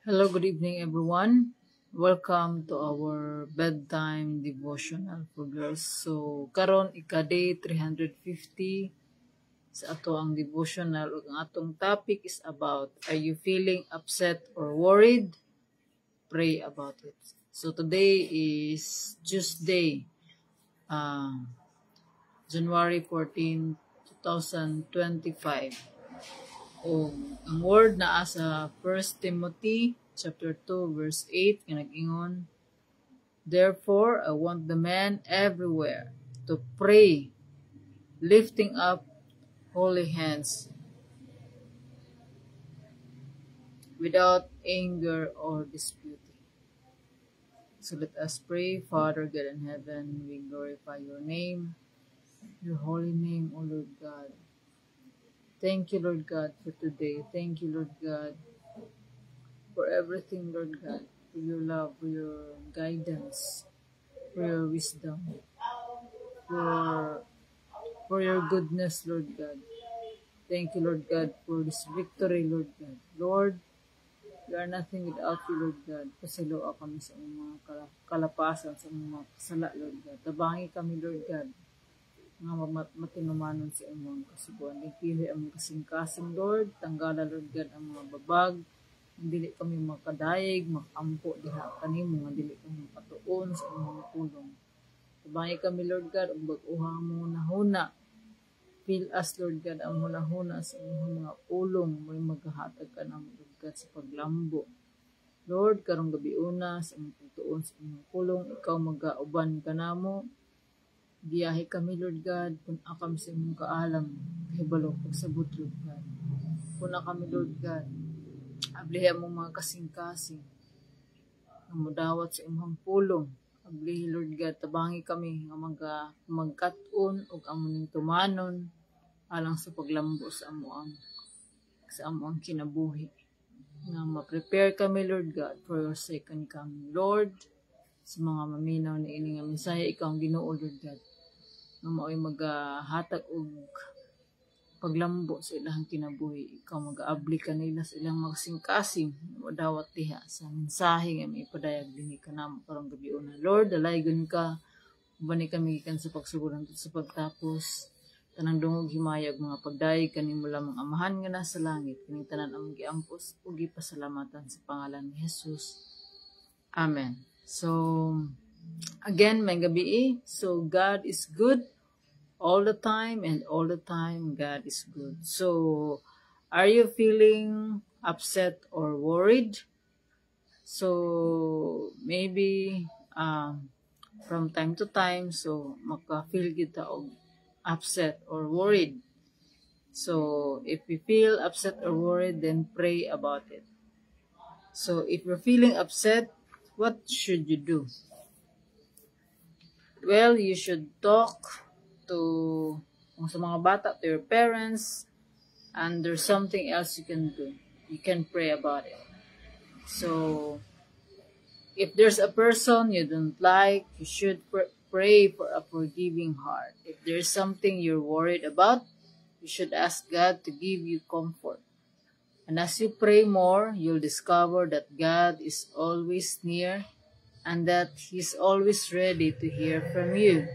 Hello, good evening everyone. Welcome to our bedtime devotional for girls. So, karon ika-day 350 sa ato ang devotional. Ug ang atong topic is about, are you feeling upset or worried? Pray about it. So, today is Tuesday, January 14, 2025. O ang word na sa 1 Timothy chapter 2 verse 8 nga nag-ingon, therefore I want the men everywhere to pray, lifting up holy hands without anger or disputing. So let us pray. Father God in heaven, we glorify your name, your holy name, O Lord God. Thank you, Lord God, for today. Thank you, Lord God, for everything, Lord God, for your love, for your guidance, for your wisdom, for your goodness, Lord God. Thank you, Lord God, for this victory, Lord God. Lord, we are nothing without you, Lord God. Pasiloa kami sa mga kalapasan, sa mga kasala, Lord God. Tabangi kami, Lord God, nga matinumanon sa imong kasubuan. Ipili ang kasing-kasing, Lord. Tanggala, Lord God, ang mga babag. Dili kami makadayeg, makampo diha kanimo, nga dili kami makatuon sa imong pulong. Tabangi kami, Lord God, ug bag-uha mo nahuna. Fill us, Lord God, ang hunahuna sa imong mga pulong. May maghahatag ka ng, Lord God, sa paglambo. Lord, karong gabi una sa imong pagtuon sa imong pulong, ikaw magauban ka namo. Giyahe kami, Lord God, kung akam sa imong kaalam, kahibalo pagsabot, Lord God. Kuna kami, Lord God, ablihe mo mga kasing-kasing, na mudawat sa imong pulong. Ablihe, Lord God, tabangi kami nga magkat-on o amuning tumanon, alang sa paglambo sa amuang kinabuhi. Nga ma-prepare kami, Lord God, for your second coming. Lord, sa mga maminaw na ini nga mensaya, ikaw ang Ginoo, Lord God, nga mao'y maghatag og paglambo sa ilang kinabuhi. Ikaw mag-aabli ka nila sa ilang makasing-kasing, madawat diha sa mensahe nga may padayag din ka namo karong gabi una. Lord, dalaygon ka, ubani kami gikan sa pagsuguran sa pagtapos, tanang dungog himayag mga pagdayeg kanimo lamang amahan nga nasa langit, kining tanan among giampos ug gipasalamatan sa pangalan ni Jesus. Amen. So, again, may gabi. So, God is good all the time, and all the time, God is good. So, are you feeling upset or worried? So, maybe from time to time, so maka-feel kita og upset or worried. So, if you feel upset or worried, then pray about it. So, if you're feeling upset, what should you do? Well, you should talk to sa mga bata, to your parents, and there's something else you can do. You can pray about it. So, if there's a person you don't like, you should pray for a forgiving heart. If there's something you're worried about, you should ask God to give you comfort. And as you pray more, you'll discover that God is always near and that He's always ready to hear from you.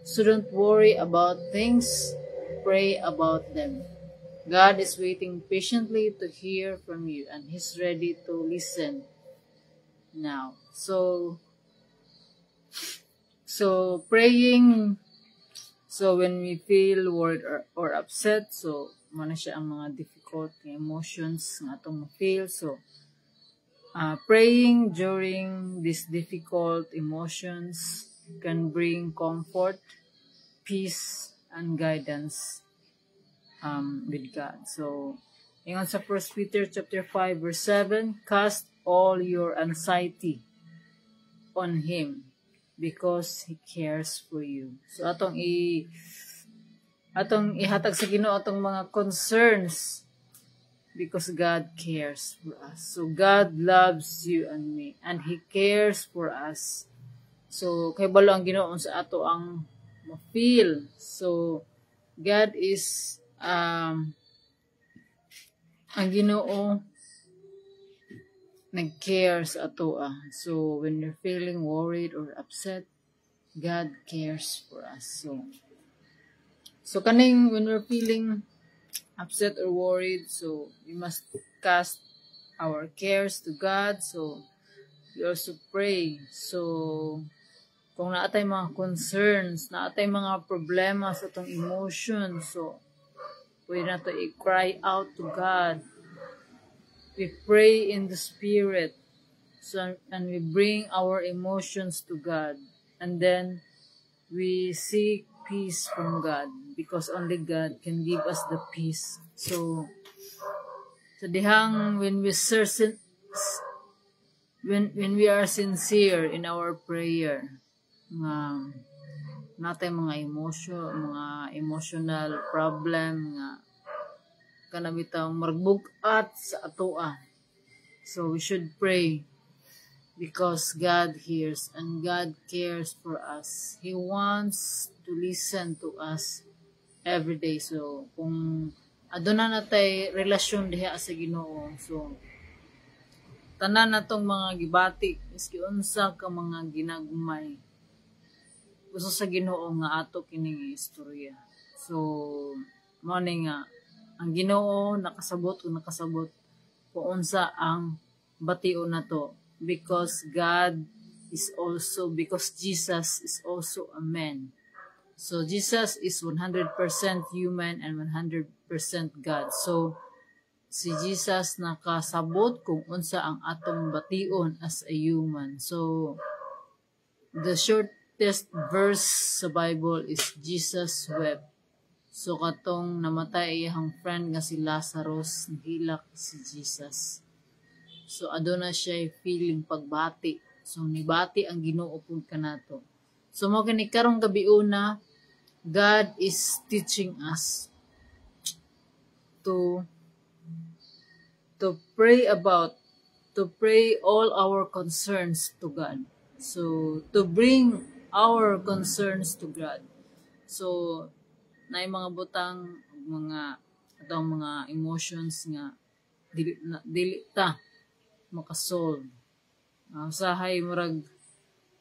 So don't worry about things, pray about them. God is waiting patiently to hear from you, and He's ready to listen now. So praying, so when we feel worried or upset, so mana siya ang mga difficult emotions nga atong feel. So praying during these difficult emotions can bring comfort, peace, and guidance with God. So, ingon sa 1 Peter chapter 5 verse 7, cast all your anxiety on Him because He cares for you. So, atong ihatag sa Ginoo atong mga concerns because God cares for us. So, God loves you and me, and He cares for us. So kay balo ang Ginoo sa ato ang ma-feel. So God is ang Ginoo nag-care sa ato. So when you're feeling worried or upset, God cares for us. So kaning when we're feeling upset or worried, so we must cast our cares to God. So we also pray. So kung naatay mga concerns, naatay mga problema sa itong emotion, so pwede na ito i-cry out to God. We pray in the Spirit, so, and we bring our emotions to God. And then we seek peace from God, because only God can give us the peace. So dihang when we are sincere in our prayer, natay mga emotional problem nga kanabitaw marbugat sa atoa. So we should pray, because God hears and God cares for us. He wants to listen to us every day. So kung aduna natay relasyon diha sa Ginoo, so tanan natong mga gibati miski unsa ka mga ginagmay, gusto sa Ginoo nga ato kining istorya. So mao ni nga ang Ginoo nakasabot kung unsa ang bation nato, because Jesus is also a man. So Jesus is 100% human and 100% God. So si Jesus nakasabot kung unsa ang atong bation as a human. So the shortest verse sa Bible is Jesus wept. So katong namatay iyang friend nga si Lazarus, nahilak si Jesus. So aduna siya feeling pagbati. So nibati ang Ginoo pud kanato. So mo kini karong gabi una, God is teaching us to pray all our concerns to God. So to bring our concerns to God. So naay mga butang atong mga emotions nga dili ta makasolve. Usahay murag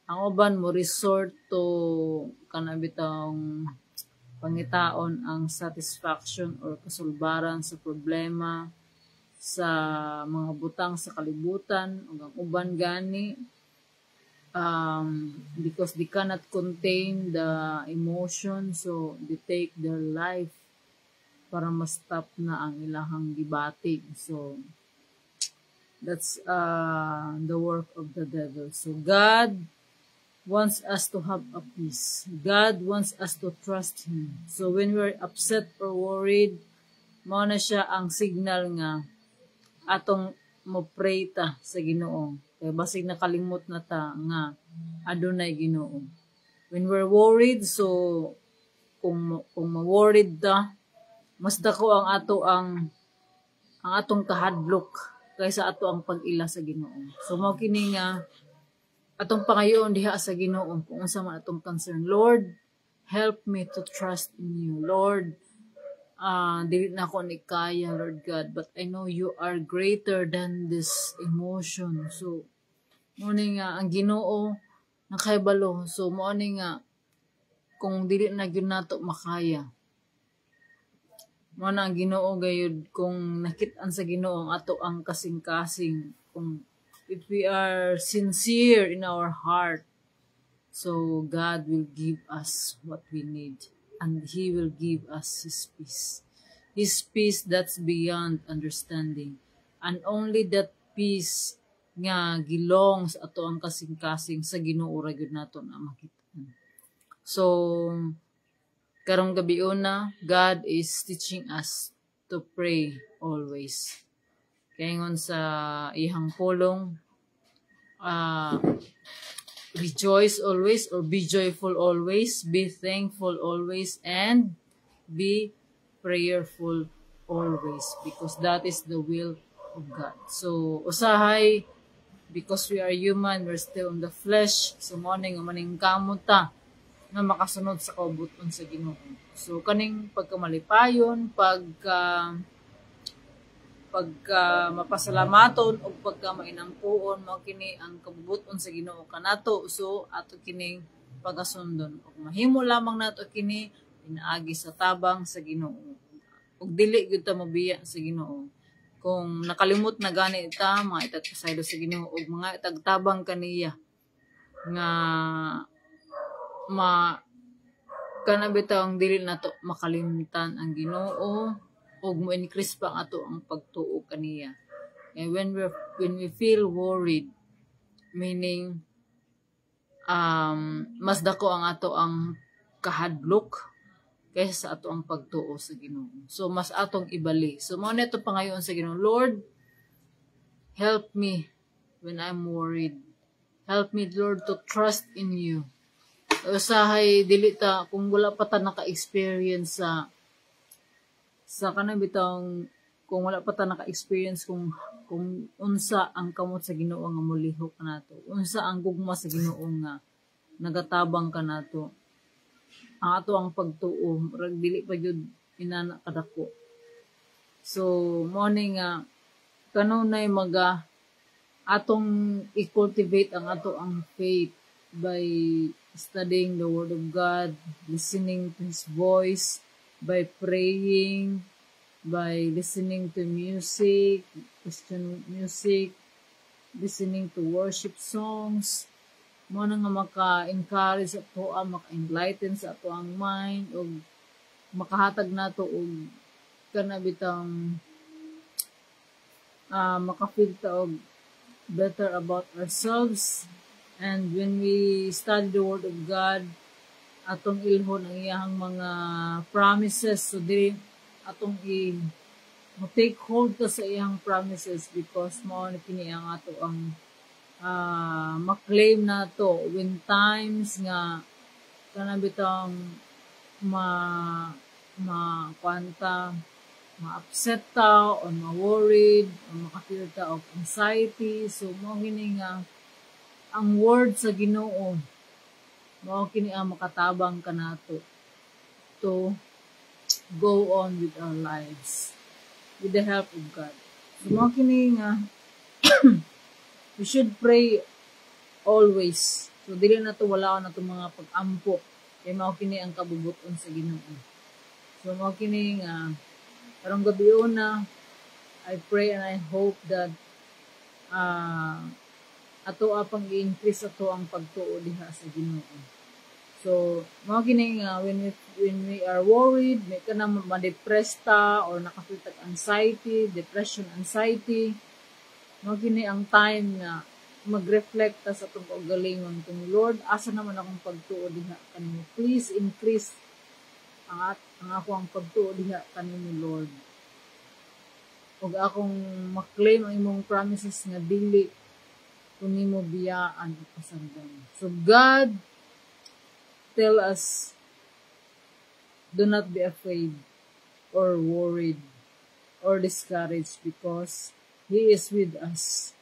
ang uban mo resort to kanabitang pangitaon ang satisfaction or kasulbaran sa problema sa mga butang sa kalibutan, ug ang uban gani because they cannot contain the emotion, so they take their life para ma-stop na ang ilahang gibati. So that's the work of the devil. So God wants us to have a peace. God wants us to trust Him. So when we're upset or worried, mao na siya ang signal nga atong mo pray ta sa Ginoo. Kaya basig nakalimot na ta nga adunay Ginoo. When we're worried, so kung ma-worried ta, mas dako ang atong kahadlok kaysa ato ang pag-ila sa Ginoo. So mao kini nga atong pangayoon diha sa Ginoo kung unsa man atong concern. Lord, help me to trust in you. Lord, dili na ako ni kaya, Lord God, but I know you are greater than this emotion. So mo ni nga ang Ginoo nakaibalo. So mo ni nga kung dili na gyud nato makaya, mo na ang Ginoo gayud kung nakit-an sa Ginoo ang ato ang kasing-kasing, kung if we are sincere in our heart, so God will give us what we need, and He will give us His peace. His peace that's beyond understanding. And only that peace nga gilong sa ato ang kasing-kasing sa Ginoo ra gyud nato na makita. So karong gabi una, God is teaching us to pray always. Kaya ngon sa ihang pulong, rejoice always, or be joyful always, be thankful always, and be prayerful always, because that is the will of God. So usahay because we are human, we're still in the flesh. So morning maning kamuta na makasunod sa kaubuton sa Ginoo. So kaning pagkamalipayon, pagka mapasalamaton o pagka mainampuon mao kini ang kabubuton sa Ginoo kanato. So ato kining pagasundon. Ug mahimo lamang nato kini pinaagi sa tabang sa Ginoo. Ug dili gyud ta mabiya sa Ginoo. Kung nakalimot na gani ta, mga itagpasaylo sa Ginoo ug mga itagtabang kaniya nga kanabitaw ang dili nato makalimutan ang Ginoo ug mo increase pa ato ang pagtuo kaniya. And when we feel worried, meaning mas dako ang ato ang kahadlok kaysa sa ato ang pagtuo sa Ginoo. So mas atong ibali. So mao neto pangayoon sa Ginoo, Lord, help me when I'm worried. Help me, Lord, to trust in you. Usahay dili ta kung wala pa ta naka-experience sa kanang bitang kung wala pa ta naka-experience kung unsa ang kamot sa Ginoo nga molihok kanato. Unsa ang gugma sa Ginoo nga nagatabang kanato. Ang ato ang pagtuo, murag dili pa jud inana kadako. So morning nga kanunay atong i-cultivate ang ato ang faith by studying the Word of God, listening to His voice, by praying, by listening to music, Christian music, listening to worship songs. Mo na nga maka-encourage ato, maka-enlighten sa ato ang mind, o makahatag nato og kanabitang maka-feel ta og better about ourselves. And when we study the Word of God, atong ilhon ang iyahang mga promises. So dili atong take hold ta sa iyang promises, because mao ni kini ang ato ang ma-claim nato when times nga kanabitang ma-upset ta o ma-worried o makafeel ta of anxiety. So mao kini nga ang word sa Ginoo, mao kini ang makatabang kanato to go on with our lives with the help of God. So mao kini nga we should pray always. So dili na to wala na to mga pag-ampo, kay mao kini ang kabubuton sa Ginoo. So mao kini nga karong gabi una, I pray and I hope that ato apang i-increase ato ang pagtuo diha sa Ginoo. So mao kini nga when we are worried, may kanang ma-depress ta or nakafeel tag anxiety, depression, anxiety, mao kini ang time nga mag-reflect ta sa atong kaugalingon kung Lord, asa naman akong pagtuo diha kanimo. Please increase ang ako ang pagtuo diha kanimo, Lord. Ug akong maklaim ang imong promises nga dili kunimo biyaan o pasagdan. So God tell us, do not be afraid or worried or discouraged, because He is with us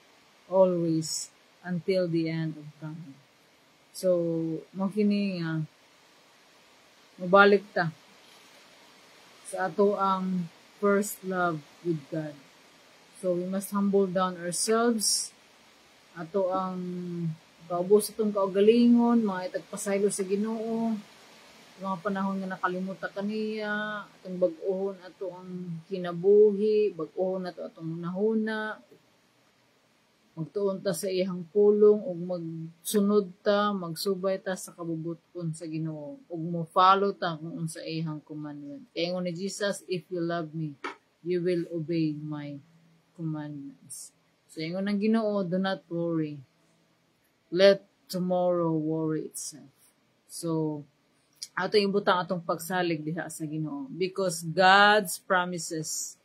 always until the end of time. So, makini nga, mabalik ta sa ato ang first love with God. So, we must humble down ourselves. Ato ang kaubos itong kaugalingon, mga itagpasaylo sa Ginoo, mga panahon nga nakalimuta kaniya, atong bag-ohon ato ang kinabuhi, bag-ohon ato atong hunahuna, magtuon ta sa iyang pulong, ug magsunod ta, magsubay ta sa kabubuton sa Ginoo, ug mo follow ta kung unsa iyang commandment. Kaya ingon ni Jesus, if you love me, you will obey my commandments. So ingon ng Ginoo, do not worry. Let tomorrow worry itself. So, ato ibutang atong pagsalig diha sa Ginoo, because God's promises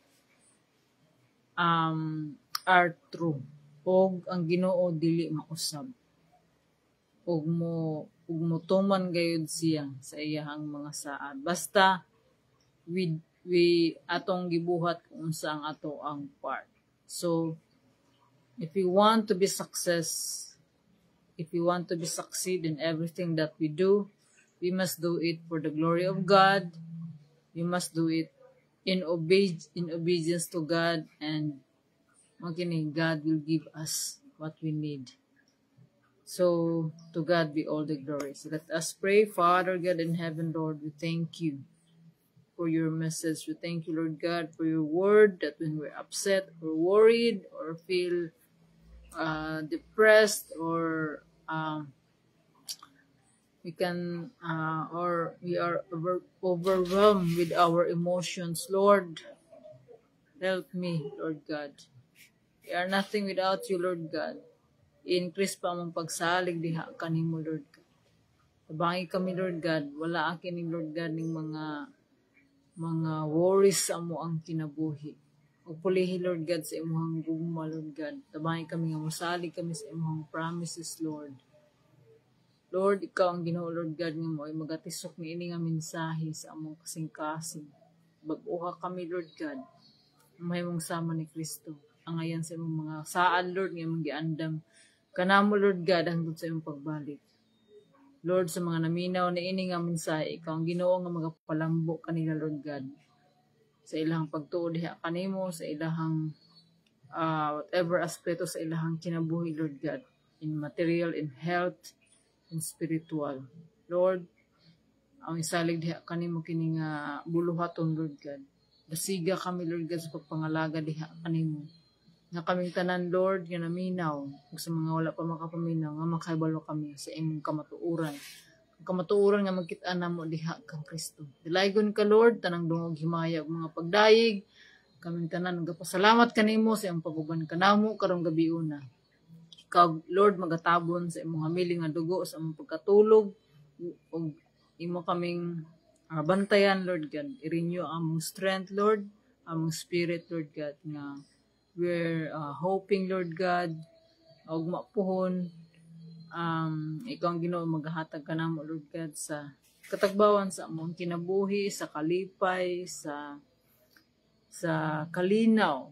are true. Og ang Ginoo dili mausab. Og mo tuman gayud siya sa iyahang mga saad. Basta we atong gibuhat kung unsa ang ato ang part. So If we want to be succeed in everything that we do, we must do it for the glory of God. We must do it in obedience to God, and God will give us what we need. So, to God be all the glory. So let us pray. Father God in heaven, Lord, we thank you for your message. We thank you, Lord God, for your word, that when we're upset or worried or feel depressed, or we are overwhelmed with our emotions, Lord, help me, Lord God. We are nothing without you, Lord God. Increase pa mong pagsalig diha kanimo, Lord God. Tabangi kami, Lord God. Wala akin ni Lord God ng mga worries sa amo ang kinabuhi. Upulihi, Lord God, sa imong gugma, Lord God. Tabangi kami nga mosalig kami sa imong promises, Lord. Lord, ikaw ang Ginoo, Lord God, nga mo ay magatisok ni ini nga mensahe sa among kasing-kasing. Bag-uha kami, Lord God, may mong sama ni Kristo. Ang ayan sa imong mga saan, Lord, nga imong giandam. Kanamo, Lord God, hangtod sa imong pagbalik. Lord, sa mga naminaw na ini nga mensahe, ikaw ang Ginoo nga magapalambo kanila, Lord God. Sa ilahang pagtuo diha kanimo, sa ilahang whatever aspeto sa ilahang kinabuhi, Lord God, in material, in health, in spiritual. Lord, ang isalig diha kanimo kini nga buluhaton, Lord God. Dasiga kami, Lord God, sa pagpangalaga diha kanimo. Nga kaming tanan, Lord, nga naminaw, ug sa mga wala pa makapaminaw, nga makahibalo kami sa imong kamatuuran. Ang kamatuuran nga magkit-an namo diha kang Kristo. Dilaygon ka, Lord, tanang dungog himaya ug mga pagdayig. Kaming tanan nagapasalamat kanimo sa imong paguban kanamo karong gabi una. Ikaw, Lord, magatabon sa imong hamiling nga dugo sa among pagkatulog, ug imo kaming bantayan, Lord God. I-renew among strength, Lord, among spirit, Lord God, nga we're hoping, Lord God, ug mapuhon ikaw ang Ginoo maghatag kanamo, Lord God, sa katagbawan sa among kinabuhi, sa kalipay, sa kalinaw,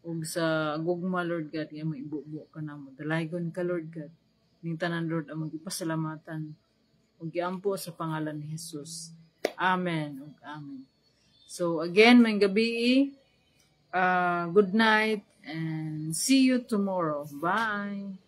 ug sa gugma, Lord God, nga maibubo ka namo. Dalaygon ka, Lord God. Ning tanan, Lord, among gipasalamatan ug giampo sa pangalan ni Jesus. Amen ug amen. So again, may gabi, good night, and see you tomorrow. Bye.